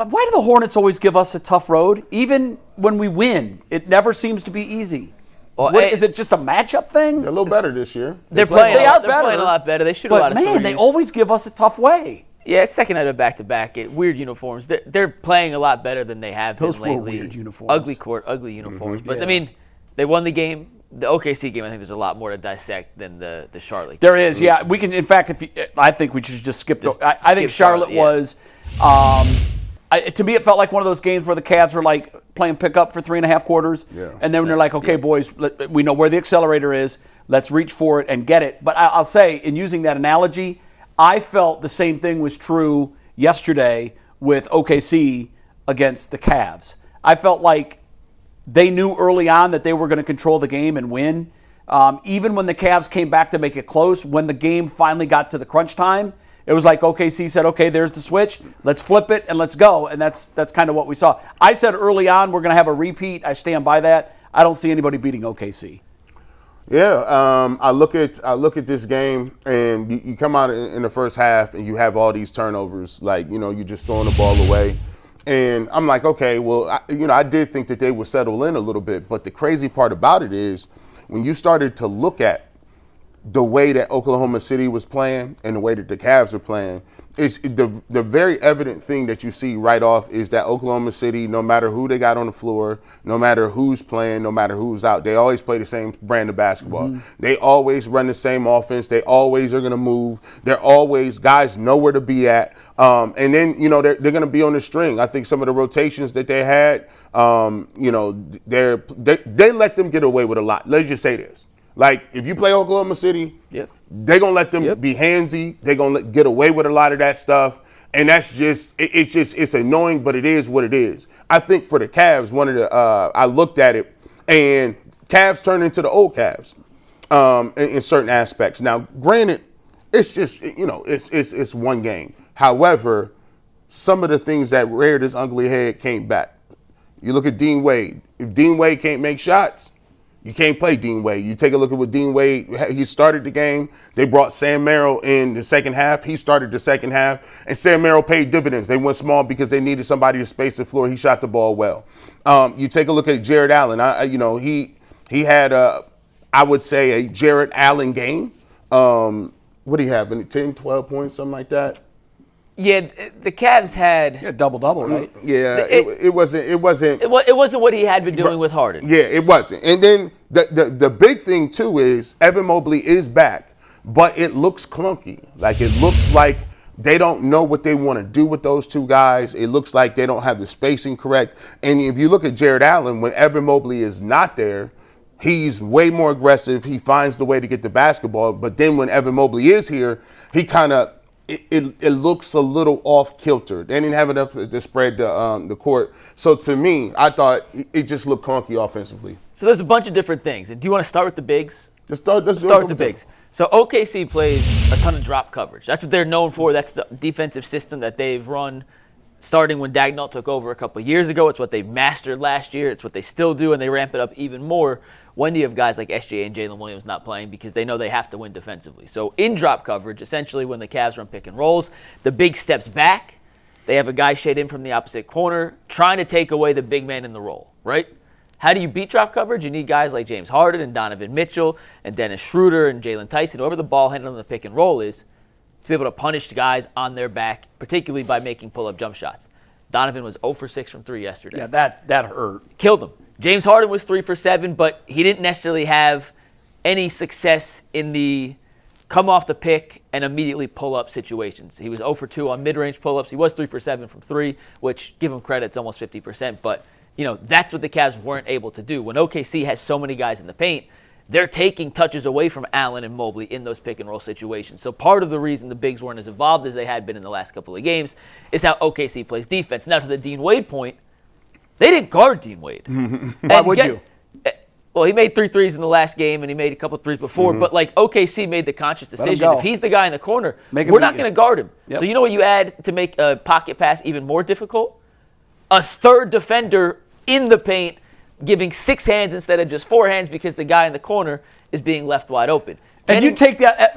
why do the Hornets always give us a tough road? Even when we win, it never seems to be easy. Well, is it just a matchup thing? They're a little better this year. They're playing a lot better. They shoot a lot of threes. But, man, they always give us a tough way. Yeah, second night of back-to-back. Weird uniforms. They're playing a lot better than they have been lately. Those were weird uniforms. Ugly uniforms. But, I mean, they won the game. The OKC game, I think there's a lot more to dissect than the Charlotte game. There is, yeah. We can, in fact, I think we should just skip. I think Charlotte was. To me, it felt like one of those games where the Cavs were like playing pickup for 3.5 quarters, and then they're like, "Okay, boys, we know where the accelerator is. Let's reach for it and get it." But I'll say, in using that analogy, I felt the same thing was true yesterday with OKC against the Cavs. I felt like they knew early on that they were going to control the game and win. Even when the Cavs came back to make it close, when the game finally got to the crunch time, it was like OKC said, okay, there's the switch. Let's flip it and let's go. And that's kind of what we saw. I said early on we're going to have a repeat. I stand by that. I don't see anybody beating OKC. Yeah, I look at this game, and you come out in the first half, and you have all these turnovers. Like, you're just throwing the ball away. And I'm like, okay, well, I did think that they would settle in a little bit. But the crazy part about it is when you started to look at the way that Oklahoma City was playing and the way that the Cavs are playing, is the very evident thing that you see right off is that Oklahoma City, no matter who they got on the floor, no matter who's playing, no matter who's out, they always play the same brand of basketball. Mm-hmm. They always run the same offense. They always are going to move. They're always, guys know where to be at. And then, they're going to be on the string. I think some of the rotations that they had, they let them get away with a lot. Let's just say this. Like, if you play Oklahoma City, they're going to let them be handsy. They're going to get away with a lot of that stuff. And that's just, it's annoying, but it is what it is. I think for the Cavs, I looked at it, and Cavs turned into the old Cavs in certain aspects. Now, granted, it's just, it's one game. However, some of the things that reared his ugly head came back. You look at Dean Wade. If Dean Wade can't make shots, you can't play Dean Wade. You take a look at what Dean Wade, he started the game. They brought Sam Merrill in the second half. He started the second half, and Sam Merrill paid dividends. They went small because they needed somebody to space the floor. He shot the ball well. You take a look at Jared Allen. He had, I would say, a Jared Allen game. What did he have, 10, 12 points, something like that? Yeah, the Cavs had double-double, right? Yeah, it wasn't what he had been doing with Harden. Yeah, it wasn't. And then the big thing too is Evan Mobley is back, but it looks clunky. Like, it looks like they don't know what they want to do with those two guys. It looks like they don't have the spacing correct. And if you look at Jared Allen, when Evan Mobley is not there, he's way more aggressive. He finds the way to get the basketball. But then when Evan Mobley is here, he kind of It looks a little off kilter. They didn't have enough to spread the court. So to me, I thought it just looked clunky offensively. So there's a bunch of different things. Do you want to start with the bigs? Let's start with the bigs. So OKC plays a ton of drop coverage. That's what they're known for. That's the defensive system that they've run starting when Dagnall took over a couple of years ago. It's what they mastered last year. It's what they still do, and they ramp it up even more when you have guys like SGA and Jalen Williams not playing because they know they have to win defensively. So in drop coverage, essentially when the Cavs run pick and rolls, the big steps back. They have a guy shade in from the opposite corner trying to take away the big man in the roll, right? How do you beat drop coverage? You need guys like James Harden and Donovan Mitchell and Dennis Schroeder and Jalen Tyson, whoever the ball handler on the pick and roll is, to be able to punish guys on their back, particularly by making pull-up jump shots. Donovan was 0 for 6 from 3 yesterday. Yeah, that hurt. Killed him. James Harden was 3 for 7, but he didn't necessarily have any success in the come off the pick and immediately pull up situations. He was 0 for 2 on mid-range pull-ups. He was 3 for 7 from 3, which, give him credit, it's almost 50%. But, that's what the Cavs weren't able to do. When OKC has so many guys in the paint, they're taking touches away from Allen and Mobley in those pick-and-roll situations. So part of the reason the bigs weren't as involved as they had been in the last couple of games is how OKC plays defense. Now, to the Dean Wade point, they didn't guard Dean Wade. Why would you? Well, he made 3 threes in the last game, and he made a couple threes before. Mm-hmm. But, OKC made the conscious decision. If he's the guy in the corner, we're not going to guard him. Yep. So you know what you add to make a pocket pass even more difficult? A third defender in the paint giving 6 hands instead of just 4 hands because the guy in the corner is being left wide open. And you take that,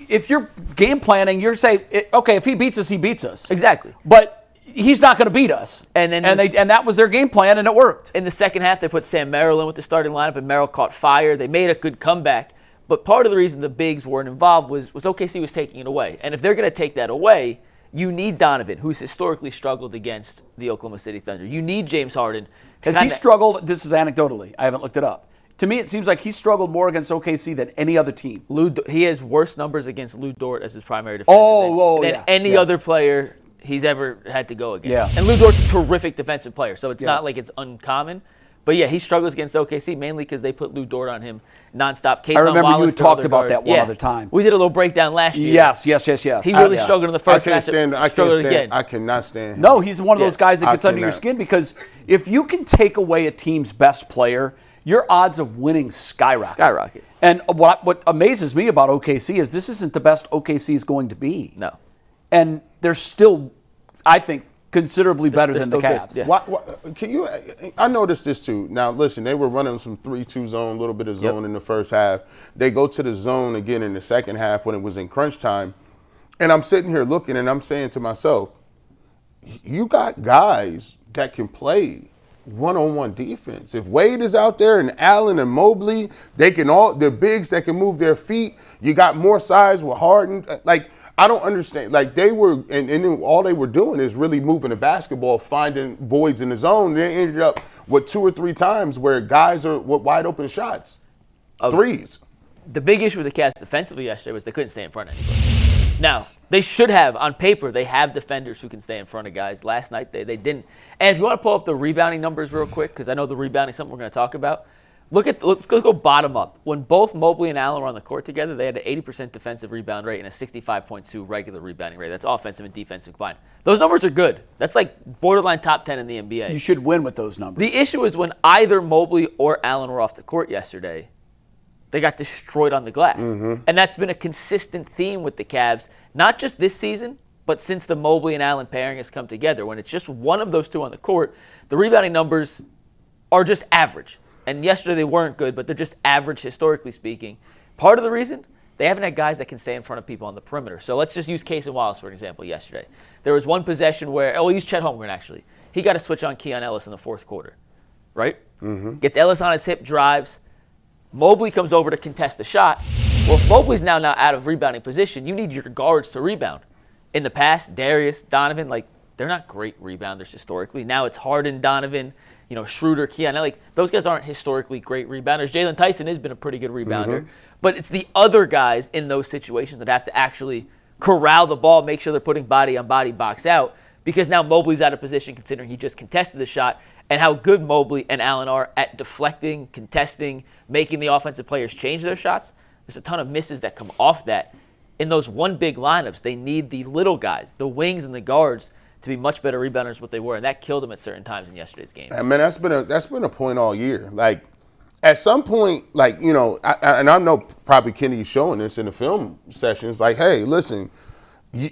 if you're game planning, you're saying, okay, if he beats us, he beats us. Exactly. But he's not going to beat us. And that was their game plan, and it worked. In the second half, they put Sam Merrill in with the starting lineup, and Merrill caught fire. They made a good comeback. But part of the reason the bigs weren't involved was OKC was taking it away. And if they're going to take that away, you need Donovan, who's historically struggled against the Oklahoma City Thunder. You need James Harden. Has he struggled? This is anecdotally. I haven't looked it up. To me, it seems like he struggled more against OKC than any other team. He has worse numbers against Lou Dort as his primary defender than any other player he's ever had to go against. Yeah. And Lou Dort's a terrific defensive player, so it's not like it's uncommon. But yeah, he struggles against OKC mainly because they put Lou Dort on him nonstop. I remember you talked about that one other time. We did a little breakdown last year. Yes. He really struggled in the first match. I cannot stand him. No, he's one of those guys that gets under your skin because if you can take away a team's best player, your odds of winning skyrocket. And what amazes me about OKC is this isn't the best OKC is going to be. No. And they're still, I think, considerably better than the Cavs. Yeah. I noticed this too. Now, listen, they were running some 3-2 zone, a little bit of zone in the first half. They go to the zone again in the second half when it was in crunch time. And I'm sitting here looking and I'm saying to myself, you got guys that can play one-on-one defense. If Wade is out there and Allen and Mobley, they're bigs that can move their feet. You got more size with Harden. Like, I don't understand. Like, they were, and all they were doing is really moving the basketball, finding voids in the zone. They ended up with 2 or 3 times where guys are with wide open shots, threes. The big issue with the Cavs defensively yesterday was they couldn't stay in front of anybody. Now, they should have, on paper, they have defenders who can stay in front of guys. Last night, they didn't. And if you want to pull up the rebounding numbers real quick, because I know the rebounding is something we're going to talk about, let's go bottom up. When both Mobley and Allen were on the court together, they had an 80% defensive rebound rate and a 65.2 regular rebounding rate. That's offensive and defensive combined. Those numbers are good. That's like borderline top 10 in the NBA. You should win with those numbers. The issue is when either Mobley or Allen were off the court yesterday, they got destroyed on the glass. Mm-hmm. And that's been a consistent theme with the Cavs, not just this season, but since the Mobley and Allen pairing has come together. When it's just one of those two on the court, the rebounding numbers are just average. And yesterday they weren't good, but they're just average historically speaking. Part of the reason, they haven't had guys that can stay in front of people on the perimeter. So let's just use Case and Wallace for an example yesterday. There was one possession where, we'll use Chet Holmgren actually. He got a switch on Keon Ellis in the fourth quarter, right? Mm-hmm. Gets Ellis on his hip, drives. Mobley comes over to contest the shot. Well, if Mobley's now out of rebounding position, you need your guards to rebound. In the past, Darius, Donovan, they're not great rebounders historically. Now it's Harden, Donovan, Schroeder, Keon. Those guys aren't historically great rebounders. Jalen Tyson has been a pretty good rebounder. Mm-hmm. But it's the other guys in those situations that have to actually corral the ball, make sure they're putting body on body, box out, because now Mobley's out of position considering he just contested the shot, and how good Mobley and Allen are at deflecting, contesting, making the offensive players change their shots. There's a ton of misses that come off that. In those one big lineups, they need the little guys, the wings and the guards, to be much better rebounders than what they were, and that killed them at certain times in yesterday's game. I mean, that's been a point all year. Like, at some point, and I know probably Kenny's showing this in the film sessions, like, hey, listen,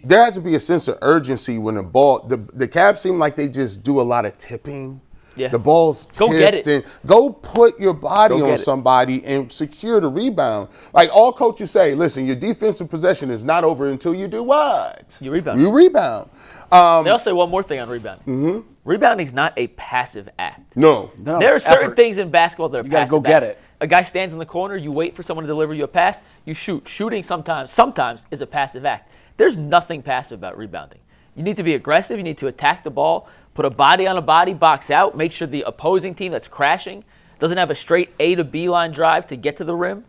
there has to be a sense of urgency when the Cavs seem like they just do a lot of tipping. Yeah. The ball's tipped. Go get it. And go put your body on somebody and secure the rebound. Like all coaches say, listen, your defensive possession is not over until you do what? You rebound. They also say one more thing on rebounding. Mm-hmm. Rebounding is not a passive act. No, there are certain things in basketball that are passive acts. You got to go get it. A guy stands in the corner, you wait for someone to deliver you a pass, you shoot. Shooting sometimes is a passive act. There's nothing passive about rebounding. You need to be aggressive. You need to attack the ball, put a body on a body, box out, make sure the opposing team that's crashing doesn't have a straight A to B line drive to get to the rim.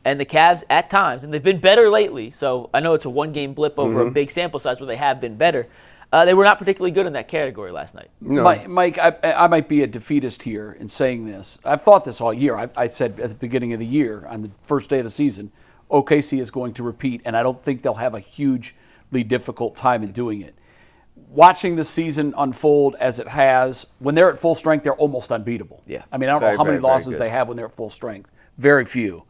And the Cavs, at times, and they've been better lately, so I know it's a one-game blip over a big sample size where they have been better. They were not particularly good in that category last night. No. Mike, I might be a defeatist here in saying this. I've thought this all year. I said at the beginning of the year, on the first day of the season, OKC is going to repeat, and I don't think they'll have a hugely difficult time in doing it. Watching the season unfold as it has, when they're at full strength, they're almost unbeatable. Yeah. I mean, I don't know how many losses they have when they're at full strength. Very few.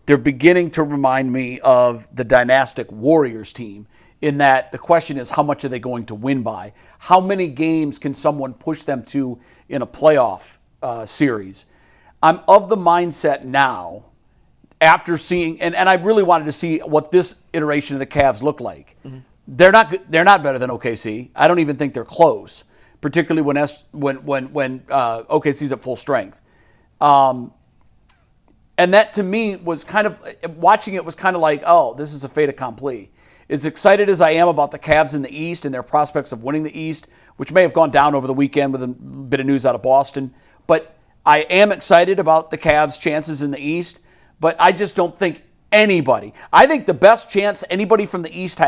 They're beginning to remind me of the dynastic Warriors team in that the question is, how much are they going to win by? How many games can someone push them to in a playoff series? I'm of the mindset now, after seeing, and I really wanted to see what this iteration of the Cavs look like. Mm-hmm. They're not better than OKC. I don't even think they're close. particularly when OKC's at full strength. And that, to me, was kind of, watching it was kind of like, oh, this is a fait accompli. As excited as I am about the Cavs in the East and their prospects of winning the East, which may have gone down over the weekend with a bit of news out of Boston, but I am excited about the Cavs' chances in the East, but I just don't think anybody, I think the best chance anybody from the East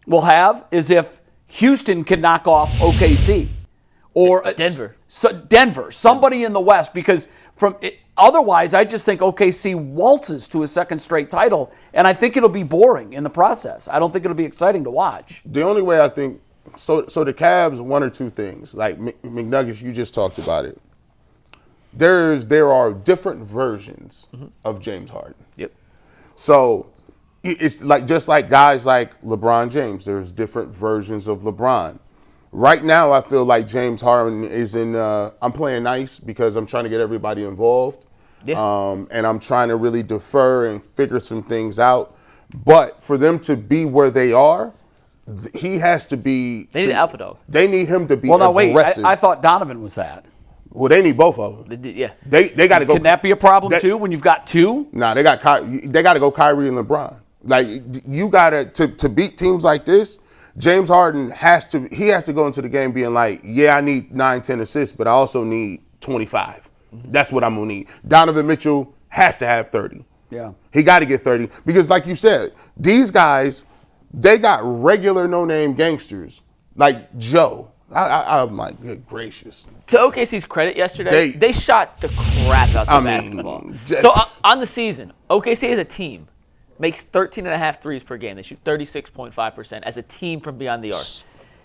will have is if Houston can knock off OKC. Or Denver. Denver, somebody in the West, because otherwise, I just think OKC waltzes to a second straight title, and I think it'll be boring in the process. I don't think it'll be exciting to watch. The only way I think so the Cavs, one or two things, like McNuggets, you just talked about it. There are different versions of James Harden. Yep. So it's like just like guys like LeBron James. There's different versions of LeBron. Right now, I feel like James Harden is in. I'm playing nice because I'm trying to get everybody involved, and I'm trying to really defer and figure some things out. But for them to be where they are, he has to be. They need an alpha dog. They need him to be Wait. aggressive. I thought Donovan was that. Well, they need both of them. Yeah. They got to go. Can that be a problem too when you've got two? Nah, they got to go Kyrie and LeBron. Like you got to beat teams like this. James Harden has to go into the game being like, yeah, I need 9, 10 assists, but I also need 25. That's what I'm going to need. Donovan Mitchell has to have 30. Yeah. He got to get 30 because like you said, these guys, they got regular no-name gangsters like Joe. I'm like, good gracious. To OKC's credit yesterday, they shot the crap out the basketball. So on the season, OKC as a team makes 13.5 threes per game. They shoot 36.5% as a team from beyond the arc.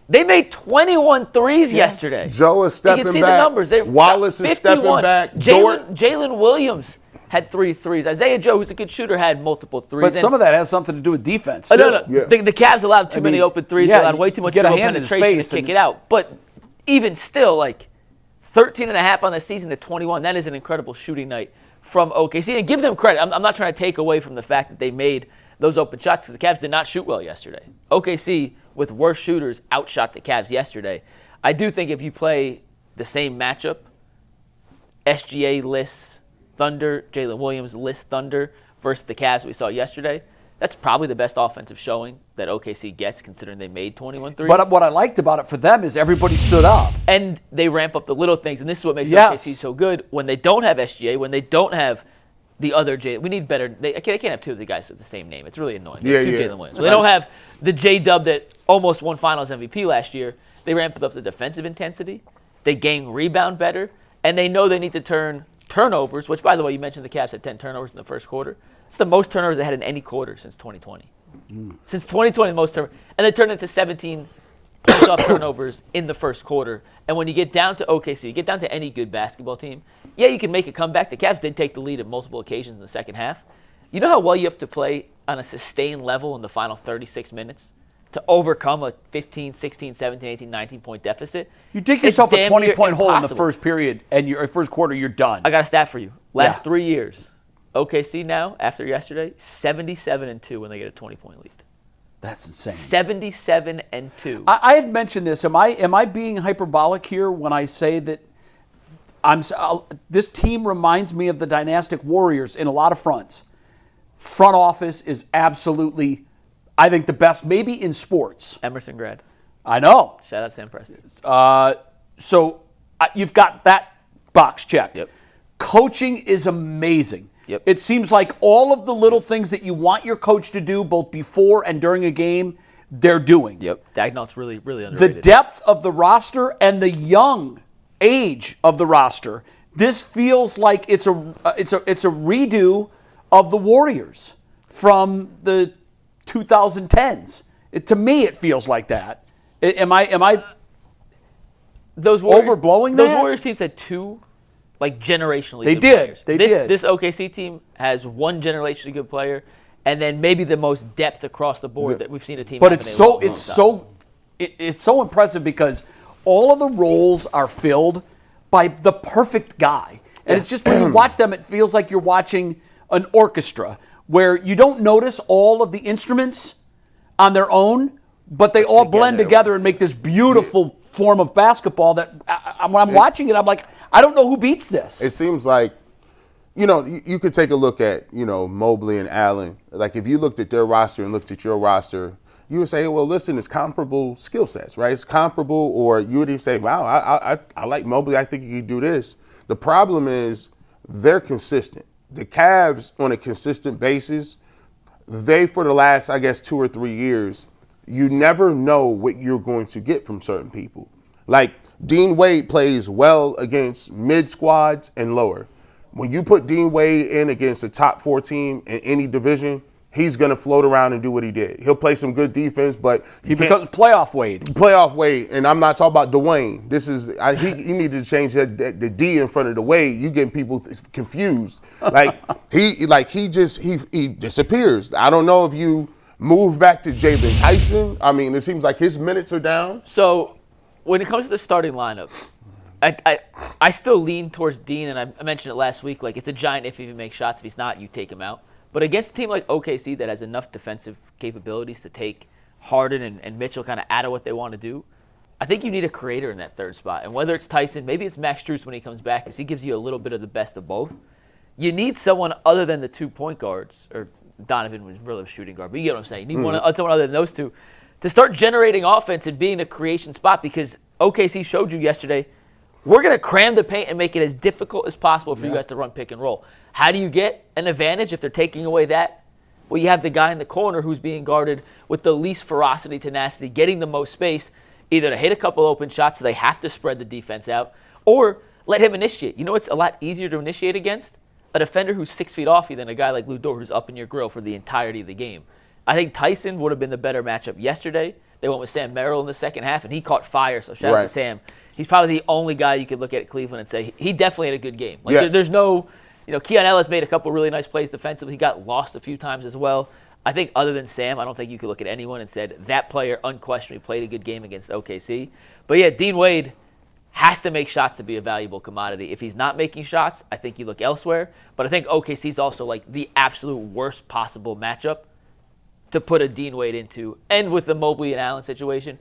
They made 21 threes yesterday. Joe is stepping back. You can see the numbers. Wallace is stepping back. Jalen Williams had 3 threes. Isaiah Joe, who's a good shooter, had multiple threes. But some of that has something to do with defense. No. Yeah. The Cavs allowed too many open threes. They allowed way too much penetration to kick it out. But even still, like 13.5 on the season to 21, that is an incredible shooting night from OKC. And give them credit. I'm not trying to take away from the fact that they made those open shots because the Cavs did not shoot well yesterday. OKC, with worse shooters, outshot the Cavs yesterday. I do think if you play the same matchup, SGA lists Thunder, Jalen Williams lists Thunder versus the Cavs we saw yesterday, that's probably the best offensive showing that OKC gets considering they made 21 threes. But what I liked about it for them is everybody stood up. And they ramp up the little things, and this is what makes OKC so good. When they don't have SGA, when they don't have the other J, we need better. They can't have two of the guys with the same name. It's really annoying. Two Jalen Williams. They don't have the J-Dub that almost won Finals MVP last year. They ramped up the defensive intensity. They game rebound better, and they know they need to turn turnovers, which, by the way, you mentioned the Cavs had 10 turnovers in the first quarter. It's the most turnovers they had in any quarter since 2020. Since 2020, the most turnovers. And they turned it to 17 points-off turnovers in the first quarter. And when you get down to OKC, you get down to any good basketball team, yeah, you can make a comeback. The Cavs did take the lead at multiple occasions in the second half. You know how well you have to play on a sustained level in the final 36 minutes to overcome a 15, 16, 17, 18, 19-point deficit? You dig yourself a 20-point hole in the first period, and your first quarter, you're done. I got a stat for you. Last 3 years, OKC now, after yesterday, 77-2 when they get a 20-point lead. That's insane. 77-2. I had mentioned this. Am I being hyperbolic here when I say that this team reminds me of the Dynastic Warriors in a lot of fronts? Front office is absolutely, I think, the best, maybe in sports. Emerson grad. I know. Shout out Sam Preston. So you've got that box checked. Yep. Coaching is amazing. Yep. It seems like all of the little things that you want your coach to do both before and during a game, they're doing. Yep. Dagnall's really, really underrated. The depth of the roster and the young age of the roster, this feels like it's a redo of the Warriors from the 2010s. To me, it feels like that. Am I those Warriors, overblowing that? Those Warriors teams had two generationally good players. They did. This OKC team has one generationally good player, and then maybe the most depth across the board that we've seen a team. But it's so impressive because all of the roles are filled by the perfect guy, and it's just when you watch them, it feels like you're watching an orchestra where you don't notice all of the instruments on their own, but they all blend together and make this beautiful form of basketball that when I'm watching it, I'm like, I don't know who beats this. It seems like, you could take a look at, Mobley and Allen. Like, if you looked at their roster and looked at your roster, you would say, well, listen, it's comparable skill sets, right? It's comparable, or you would even say, wow, I like Mobley. I think he could do this. The problem is they're consistent. The Cavs, on a consistent basis, for the last, I guess, 2 or 3 years, you never know what you're going to get from certain people. Like, Dean Wade plays well against mid squads and lower. When you put Dean Wade in against a top 4 team in any division, he's going to float around and do what he did. He'll play some good defense, but he becomes playoff Wade. Playoff Wade, and I'm not talking about Dwayne. He needed to change the D in front of the Wade. You getting people confused. He disappears. I don't know if you move back to Jalen Tyson. I mean, it seems like his minutes are down. So when it comes to the starting lineup, I still lean towards Dean, and I mentioned it last week. Like, it's a giant if he makes shots. If he's not, you take him out. But against a team like OKC that has enough defensive capabilities to take Harden and Mitchell kind of out of what they want to do, I think you need a creator in that third spot. And whether it's Tyson, maybe it's Max Strus when he comes back, because he gives you a little bit of the best of both. You need someone other than the 2 point guards, or Donovan was really a shooting guard, but you get what I'm saying. You need someone other than those two to start generating offense and being a creation spot, because OKC showed you yesterday, we're going to cram the paint and make it as difficult as possible for you guys to run pick and roll. How do you get an advantage if they're taking away that? Well, you have the guy in the corner who's being guarded with the least ferocity, tenacity, getting the most space, either to hit a couple open shots so they have to spread the defense out, or let him initiate. You know what's a lot easier to initiate against? A defender who's 6 feet off you than a guy like Lou Dort who's up in your grill for the entirety of the game. I think Tyson would have been the better matchup yesterday. They went with Sam Merrill in the second half, and he caught fire, so shout out to Sam. He's probably the only guy you could look at Cleveland and say he definitely had a good game. Like, there's no, Keon Ellis made a couple really nice plays defensively. He got lost a few times as well. I think other than Sam, I don't think you could look at anyone and said that player unquestionably played a good game against OKC. But yeah, Dean Wade has to make shots to be a valuable commodity. If he's not making shots, I think you look elsewhere. But I think OKC's also like the absolute worst possible matchup to put a Dean Wade into. And with the Mobley and Allen situation,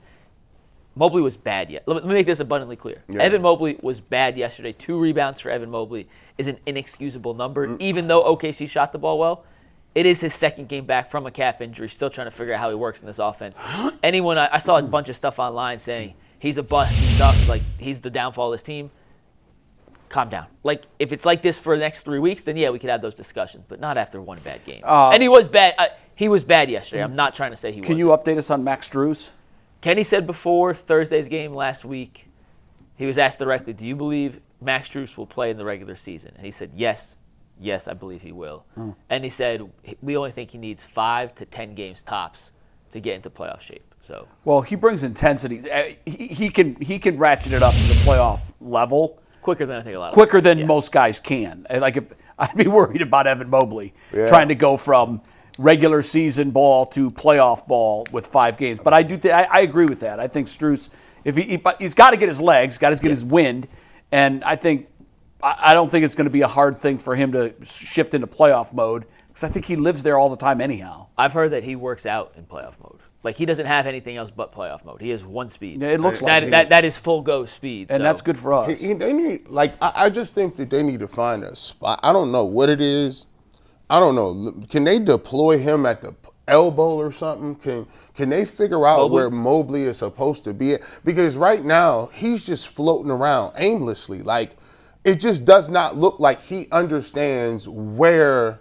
Mobley was bad yet. Let me make this abundantly clear. Yeah. Evan Mobley was bad yesterday. 2 rebounds for Evan Mobley is an inexcusable number. Even though OKC shot the ball well, it is his second game back from a calf injury, still trying to figure out how he works in this offense. I saw a bunch of stuff online saying he's a bust, he sucks, like he's the downfall of this team. Calm down. Like, if it's like this for the next 3 weeks, then yeah, we could have those discussions, but not after one bad game. And he was bad. He was bad yesterday. I'm not trying to say he wasn't. Can you update us on Max Strus? Kenny said before Thursday's game last week, he was asked directly, do you believe Max Strus will play in the regular season? And he said, yes, I believe he will. And he said, we only think he needs 5 to 10 games tops to get into playoff shape. So, well, he brings intensity. He can ratchet it up to the playoff level quicker than I think a lot. Quicker than most guys can. Like, if I'd be worried about Evan Mobley trying to go from regular season ball to playoff ball with 5 games. But I agree with that. I think Strus, he's got to get his legs, got to get his wind, and I don't think it's going to be a hard thing for him to shift into playoff mode, because I think he lives there all the time anyhow. I've heard that he works out in playoff mode. Like, he doesn't have anything else but playoff mode. He has one speed. Yeah, it looks like that is full go speed. And that's good for us. They need, I just think that they need to find a spot. I don't know what it is. I don't know. Can they deploy him at the elbow or something? Can they figure out where Mobley is supposed to be at? Because right now, he's just floating around aimlessly. Like, it just does not look like he understands where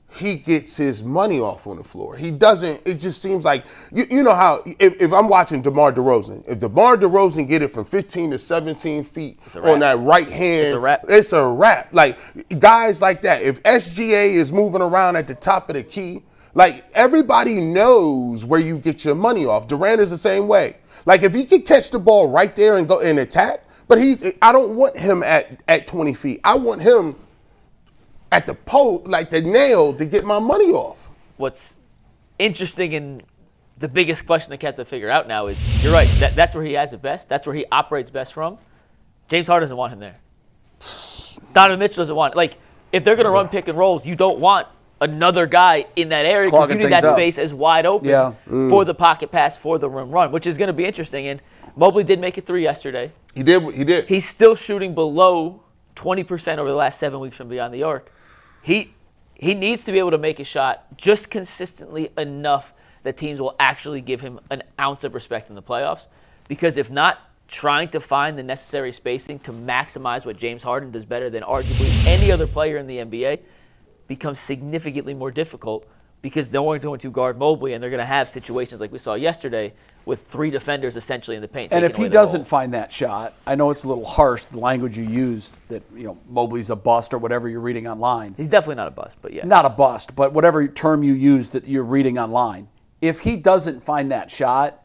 he gets his money off on the floor. He doesn't. It just seems like, you know how, if I'm watching DeMar DeRozan, if DeMar DeRozan get it from 15 to 17 feet on that right hand, it's a wrap. Like, guys like that, if SGA is moving around at the top of the key, like, everybody knows where you get your money off. Durant is the same way. Like, if he could catch the ball right there and go and attack, but I don't want him at 20 feet. I want him at the post, like the nail, to get my money off. What's interesting and the biggest question they have to figure out now is, you're right, that's where he has it best. That's where he operates best from. James Harden doesn't want him there. Donovan Mitchell doesn't want it. Like, if they're going to run pick and rolls, you don't want another guy in that area, because you need that space as wide open for the pocket pass, for the rim run, which is going to be interesting. And Mobley did make a 3 yesterday. He did. He's still shooting below 20% over the last 7 weeks from beyond the arc. He needs to be able to make a shot just consistently enough that teams will actually give him an ounce of respect in the playoffs. Because if not, trying to find the necessary spacing to maximize what James Harden does better than arguably any other player in the NBA becomes significantly more difficult because no one's going to guard Mobley, and they're going to have situations like we saw yesterday with 3 defenders essentially in the paint. And if he doesn't find that shot, I know it's a little harsh, the language you used, that Mobley's a bust or whatever you're reading online. He's definitely not a bust, but yeah. Not a bust, but whatever term you use that you're reading online. If he doesn't find that shot,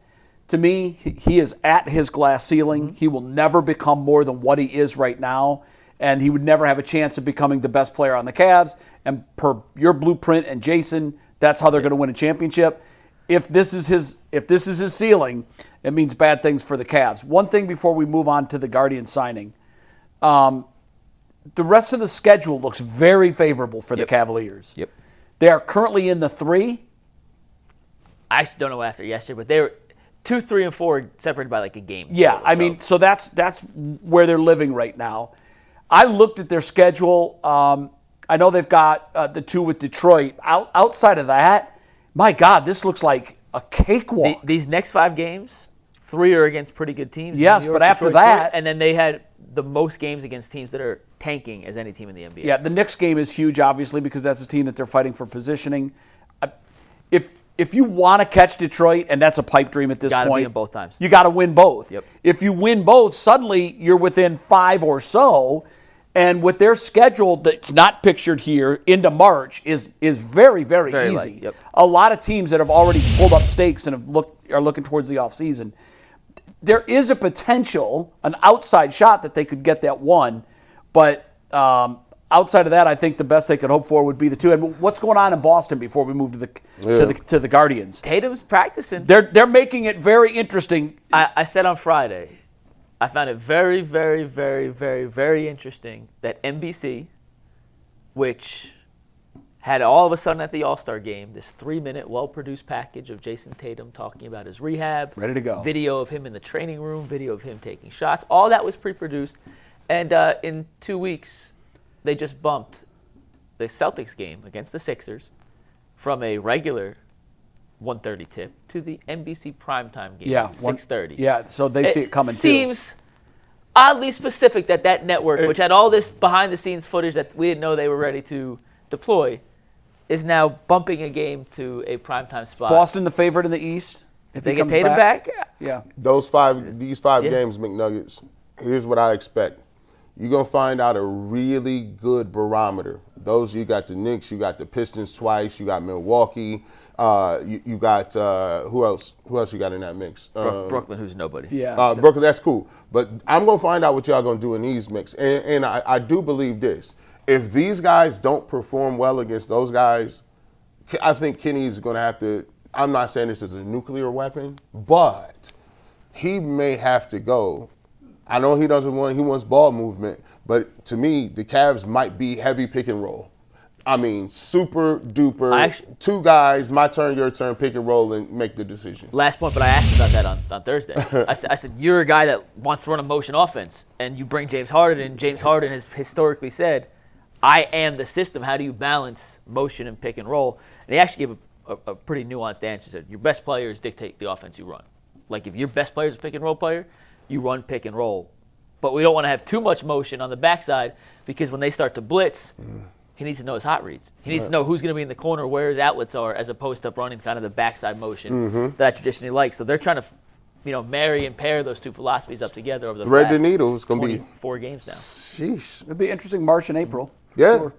to me, he is at his glass ceiling. Mm-hmm. He will never become more than what he is right now, and he would never have a chance of becoming the best player on the Cavs. And per your blueprint and Jason, that's how they're going to win a championship. If this is his ceiling, it means bad things for the Cavs. One thing before we move on to the Guardian signing, the rest of the schedule looks very favorable for the Cavaliers. Yep. They are currently in the 3. I actually don't know after yesterday, but they were 2, 3, and 4 separated by like a game. Yeah, total, mean, so that's where they're living right now. I looked at their schedule. I know they've got the 2 with Detroit. Outside of that, my God, this looks like a cakewalk. These next 5 games, 3 are against pretty good teams. Yes, but after that, and then they had the most games against teams that are tanking as any team in the NBA. Yeah, the Knicks game is huge, obviously, because that's a team that they're fighting for positioning. If you want to catch Detroit, and that's a pipe dream at this point, gotta win both times. You got to win both. Yep. If you win both, suddenly you're within 5 or so, and with their schedule that's not pictured here into March is very, very easy. Light. Yep. A lot of teams that have already pulled up stakes and are looking towards the offseason. There is a potential, an outside shot that they could get that 1, but outside of that, I think the best they could hope for would be the 2. And what's going on in Boston before we move to the Guardians? Tatum's practicing. They're making it very interesting. I said on Friday, I found it very, very, very, very, very interesting that NBC, which had all of a sudden at the All-Star game this 3-minute, well-produced package of Jason Tatum talking about his rehab. Ready to go. Video of him in the training room, video of him taking shots. All that was pre-produced. And in 2 weeks, they just bumped the Celtics game against the Sixers from a regular 1:30 tip to the NBC primetime game at 6:30. Yeah, so they see it coming too. It seems oddly specific that network, which had all this behind-the-scenes footage that we didn't know they were ready to deploy, is now bumping a game to a primetime spot. Boston the favorite in the East. If they get Tatum back? Yeah. These 5 games, McNuggets, here's what I expect. You're going to find out a really good barometer. You got the Knicks, you got the Pistons twice, you got Milwaukee, you got, who else you got in that mix? Brooklyn, who's nobody. Yeah. Brooklyn, that's cool. But I'm going to find out what y'all going to do in these mix. And I do believe this. If these guys don't perform well against those guys, I think Kenny's going to have to, I'm not saying this is a nuclear weapon, but he may have to go. I know he wants ball movement, but to me, the Cavs might be heavy pick and roll. I mean, super duper, 2 guys, my turn, your turn, pick and roll and make the decision. Last point, but I asked about that on Thursday. I said, you're a guy that wants to run a motion offense, and you bring James Harden, and James Harden has historically said, I am the system. How do you balance motion and pick and roll? And he actually gave a pretty nuanced answer. He said, your best players dictate the offense you run. Like if your best player is a pick and roll player, you run pick and roll. But we don't want to have too much motion on the backside because when they start to blitz, he needs to know his hot reads. He needs to know who's going to be in the corner, where his outlets are, as opposed to running kind of the backside motion that I traditionally like. So they're trying to, marry and pair those 2 philosophies up together over the Thread the needle. It's going to be 4 games now. Sheesh. It'll be interesting March and April. Yeah. Sure.